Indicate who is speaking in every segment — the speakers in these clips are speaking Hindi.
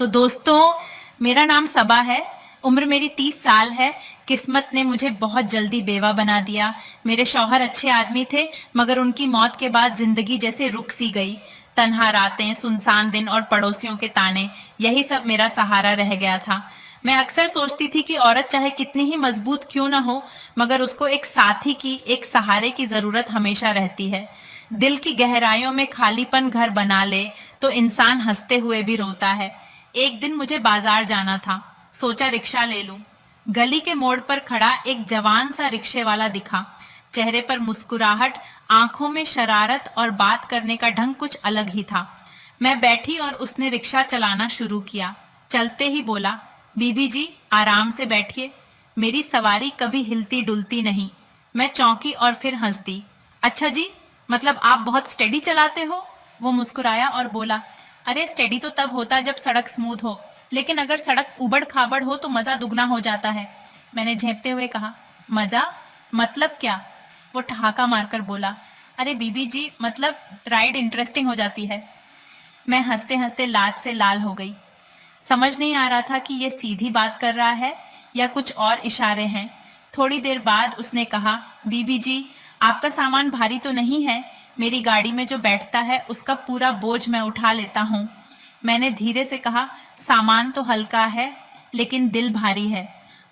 Speaker 1: तो दोस्तों, मेरा नाम सबा है। उम्र मेरी 30 साल है। किस्मत ने मुझे बहुत जल्दी बेवा बना दिया। मेरे शौहर अच्छे आदमी थे, मगर उनकी मौत के बाद जिंदगी जैसे रुक सी गई। तन्हा रातें, सुनसान दिन और पड़ोसियों के ताने, यही सब मेरा सहारा रह गया था। मैं अक्सर सोचती थी कि औरत चाहे कितनी ही मजबूत क्यों ना हो, मगर उसको एक साथी की, एक सहारे की जरूरत हमेशा रहती है। दिल की गहराइयों में खालीपन घर बना ले तो इंसान हंसते हुए भी रोता है। एक दिन मुझे बाजार जाना था, सोचा रिक्शा ले लूं। गली के मोड़ पर खड़ा एक जवान सा रिक्शे वाला दिखा। चेहरे पर मुस्कुराहट, आंखों में शरारत और बात करने का ढंग कुछ अलग ही था। मैं बैठी और उसने रिक्शा चलाना शुरू किया। चलते ही बोला, बीबी जी आराम से बैठिए। मेरी सवारी कभी हिलती डुलती नहीं। मैं चौंकी और फिर हंस दी। अच्छा जी, मतलब आप बहुत स्टेडी चलाते हो? वो मुस्कुराया और बोला, अरे स्टेडी तो तब होता जब सड़क स्मूथ हो, लेकिन अगर सड़क उबड़ खाबड़ हो तो मजा दुगना हो जाता है। मैंने झेपते हुए कहा, मजा? मतलब क्या? वो ठहाका मारकर बोला, अरे बीबी जी, मतलब राइड इंटरेस्टिंग हो जाती है। मैं हंसते हंसते लाज से लाल हो गई। समझ नहीं आ रहा था कि ये सीधी बात कर रहा है या कुछ और इशारे हैं। थोड़ी देर बाद उसने कहा, बीबी जी आपका सामान भारी तो नहीं है? मेरी गाड़ी में जो बैठता है उसका पूरा बोझ मैं उठा लेता हूँ। मैंने धीरे से कहा, सामान तो हल्का है लेकिन दिल भारी है।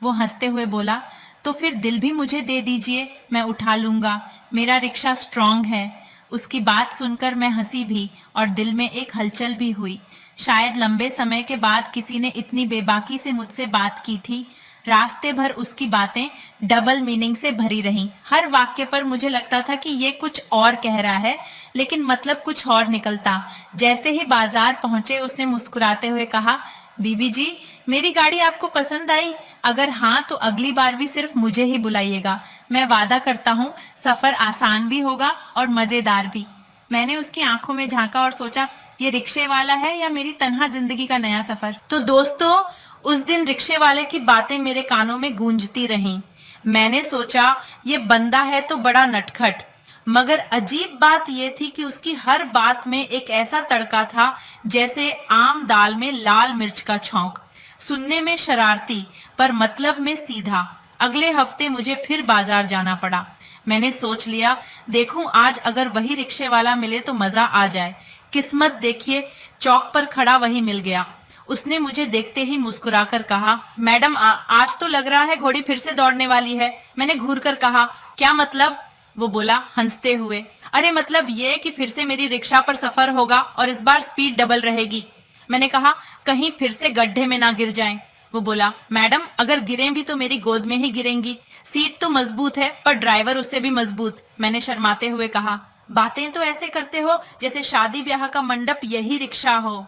Speaker 1: वो हंसते हुए बोला, तो फिर दिल भी मुझे दे दीजिए, मैं उठा लूंगा। मेरा रिक्शा स्ट्रांग है। उसकी बात सुनकर मैं हंसी भी और दिल में एक हलचल भी हुई। शायद लंबे समय के बाद किसी ने इतनी बेबाकी से मुझसे बात की थी। रास्ते भर उसकी बातें डबल मीनिंग से भरी रहीं। हर वाक्य पर मुझे लगता था कि ये कुछ और कह रहा है, लेकिन मतलब कुछ और निकलता। जैसे ही बाजार पहुंचे उसने मुस्कुराते हुए कहा, बीबी जी मेरी गाड़ी आपको पसंद आई? अगर हाँ तो अगली बार भी सिर्फ मुझे ही बुलाइएगा। मैं वादा करता हूँ सफर आसान भी होगा और मजेदार भी। मैंने उसकी आंखों में झांका और सोचा, ये रिक्शे वाला है या मेरी तन्हा जिंदगी का नया सफर। तो दोस्तों, उस दिन रिक्शे वाले की बातें मेरे कानों में गूंजती रहीं। मैंने सोचा ये बंदा है तो बड़ा नटखट, मगर अजीब बात यह थी कि उसकी हर बात में एक ऐसा तड़का था जैसे आम दाल में लाल मिर्च का छौंक। सुनने में शरारती पर मतलब में सीधा। अगले हफ्ते मुझे फिर बाजार जाना पड़ा। मैंने सोच लिया, देखूं आज अगर वही रिक्शे वाला मिले तो मजा आ जाए। किस्मत देखिए, चौक पर खड़ा वही मिल गया। उसने मुझे देखते ही मुस्कुराकर कहा, मैडम आज तो लग रहा है घोड़ी फिर से दौड़ने वाली है। मैंने घूर कर कहा, क्या मतलब? वो बोला हंसते हुए, अरे मतलब ये कि फिर से मेरी रिक्शा पर सफर होगा और इस बार स्पीड डबल रहेगी। मैंने कहा, कहीं फिर से गड्ढे में ना गिर जाएं। वो बोला, मैडम अगर गिरें भी तो मेरी गोद में ही गिरेंगी। सीट तो मजबूत है पर ड्राइवर उससे भी मजबूत। मैंने शर्माते हुए कहा, बातें तो ऐसे करते हो जैसे शादी ब्याह का मंडप यही रिक्शा हो।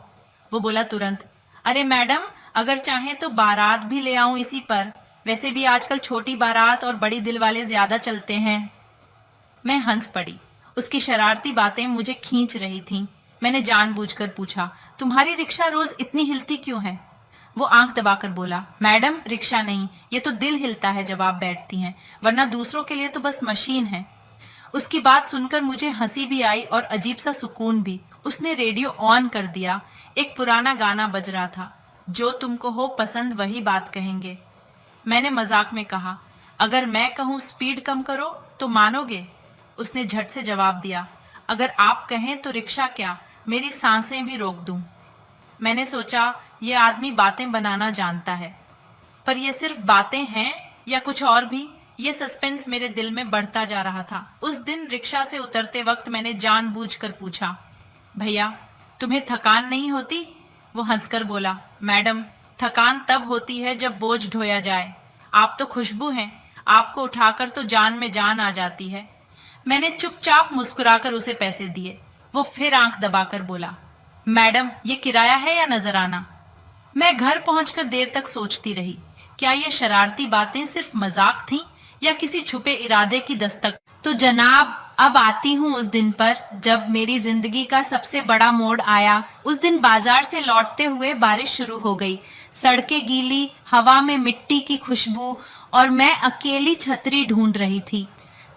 Speaker 1: वो बोला तुरंत, अरे मैडम अगर चाहें तो बारात भी ले आऊं इसी पर। वैसे भी आजकल छोटी बारात और बड़ी दिल वाले ज्यादा चलते हैं। मैं हंस पड़ी। उसकी शरारती बातें मुझे खींच रही थीं। मैंने जानबूझकर पूछा, तुम्हारी रिक्शा रोज इतनी हिलती क्यों है? वो आंख दबाकर बोला, मैडम रिक्शा नहीं, ये तो दिल हिलता है जब आप बैठती हैं, वरना दूसरों के लिए तो बस मशीन है। उसकी बात सुनकर मुझे हंसी भी आई और अजीब सा सुकून भी। उसने रेडियो ऑन कर दिया। एक पुराना गाना बज रहा था, जो तुमको हो पसंद वही बात कहेंगे। मैंने मजाक में कहा, अगर मैं कहूँ स्पीड कम करो तो मानोगे? उसने झट से जवाब दिया, अगर आप कहें तो रिक्शा क्या, मेरी सांसें भी रोक दूं। मैंने सोचा ये आदमी बातें बनाना जानता है, पर ये सिर्फ बातें हैं या कुछ और भी? ये सस्पेंस मेरे दिल में बढ़ता जा रहा था। उस दिन रिक्शा से उतरते वक्त मैंने जानबूझकर पूछा, भैया तुम्हें थकान नहीं होती? वो हंसकर बोला, मैडम थकान तब होती है जब बोझ ढोया जाए। आप तो खुशबू हैं, आपको उठाकर तो जान में जान आ जाती है। मैंने चुपचाप मुस्कुराकर उसे पैसे दिए। वो फिर आंख दबाकर बोला, मैडम ये किराया है या नजराना? मैं घर पहुंचकर देर तक सोचती रही, क्या ये शरारती बातें सिर्फ मजाक थीं या किसी छुपे इरादे की दस्तक? तो जनाब अब आती हूँ उस दिन पर जब मेरी जिंदगी का सबसे बड़ा मोड़ आया। उस दिन बाजार से लौटते हुए बारिश शुरू हो गई। सड़कें गीली, हवा में मिट्टी की खुशबू और मैं अकेली छतरी ढूंढ रही थी।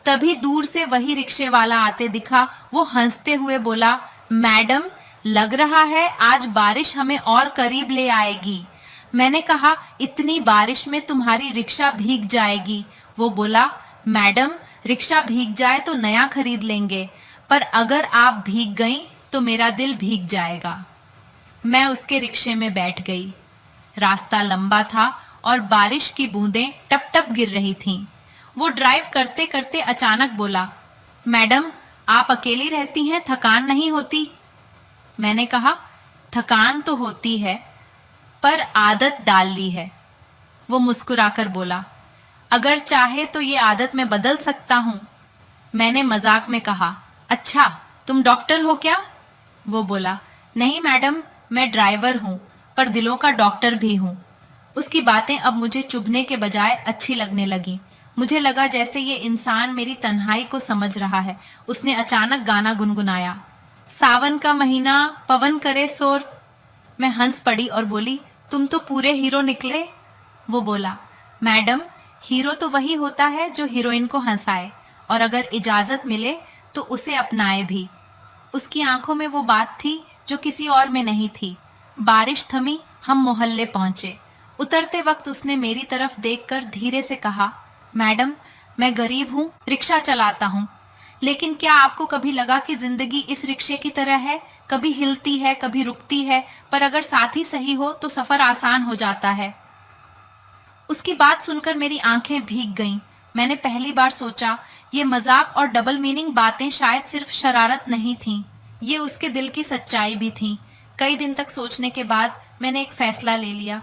Speaker 1: तभी दूर से वही रिक्शे वाला आते दिखा। वो हंसते हुए बोला, मैडम लग रहा है आज बारिश हमें और करीब ले आएगी। मैंने कहा, इतनी बारिश में तुम्हारी रिक्शा भीग जाएगी। वो बोला, मैडम, रिक्शा भीग जाए तो नया खरीद लेंगे, पर अगर आप भीग गई तो मेरा दिल भीग जाएगा। मैं उसके रिक्शे में बैठ गई। रास्ता लंबा था और बारिश की बूंदें टप टप गिर रही थीं। वो ड्राइव करते करते अचानक बोला, मैडम, आप अकेली रहती हैं, थकान नहीं होती? मैंने कहा, थकान तो होती है, पर आदत डाल ली है। वो मुस्कुराकर बोला, अगर चाहे तो ये आदत मैं बदल सकता हूँ। मैंने मजाक में कहा, अच्छा, तुम डॉक्टर हो क्या? वो बोला, नहीं मैडम, मैं ड्राइवर हूँ, पर दिलों का डॉक्टर भी हूँ। उसकी बातें अब मुझे चुभने के बजाय अच्छी लगने लगी। मुझे लगा जैसे ये इंसान मेरी तन्हाई को समझ रहा है। उसने अचानक गाना गुनगुनाया, सावन का महीना पवन करे शोर। मैं हंस पड़ी और बोली, तुम तो पूरे हीरो निकले। वो बोला, मैडम, हीरो तो वही होता है जो हीरोइन को हंसाए और अगर इजाजत मिले तो उसे अपनाए भी। उसकी आंखों में वो बात थी जो किसी और में नहीं थी। बारिश थमी, हम मोहल्ले पहुंचे। उतरते वक्त उसने मेरी तरफ देखकर धीरे से कहा, मैडम, मैं गरीब हूँ, रिक्शा चलाता हूँ, लेकिन क्या आपको कभी लगा कि जिंदगी इस रिक्शे की तरह है? कभी हिलती है, कभी रुकती है, पर अगर साथी सही हो तो सफर आसान हो जाता है। उसकी बात सुनकर मेरी आंखें भीग गईं। मैंने पहली बार सोचा, ये मजाक और डबल मीनिंग बातें शायद सिर्फ शरारत नहीं थीं, ये उसके दिल की सच्चाई भी थी। कई दिन तक सोचने के बाद मैंने एक फैसला ले लिया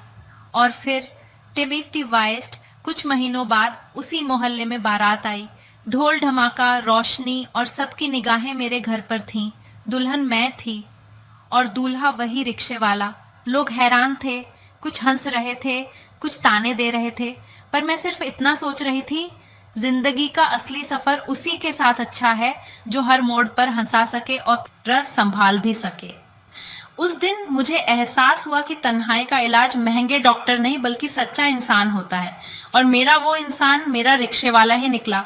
Speaker 1: और फिर टिमिक्टिवाइज्ड कुछ महीनों बाद उसी मोहल्ले में बारात आई। ढोल ढमाका, रोशनी और सबकी निगाहें मेरे घर पर थीं। दुल्हन मैं थी और दूल्हा वही रिक्शे वाला। लोग हैरान थे, कुछ हंस रहे थे, कुछ ताने दे रहे थे, पर मैं सिर्फ इतना सोच रही थी, जिंदगी का असली सफर उसी के साथ अच्छा है जो हर मोड़ पर हंसा सके और रस संभाल भी सके। उस दिन मुझे एहसास हुआ कि तन्हाई का इलाज महंगे डॉक्टर नहीं बल्कि सच्चा इंसान होता है, और मेरा वो इंसान मेरा रिक्शे वाला ही निकला।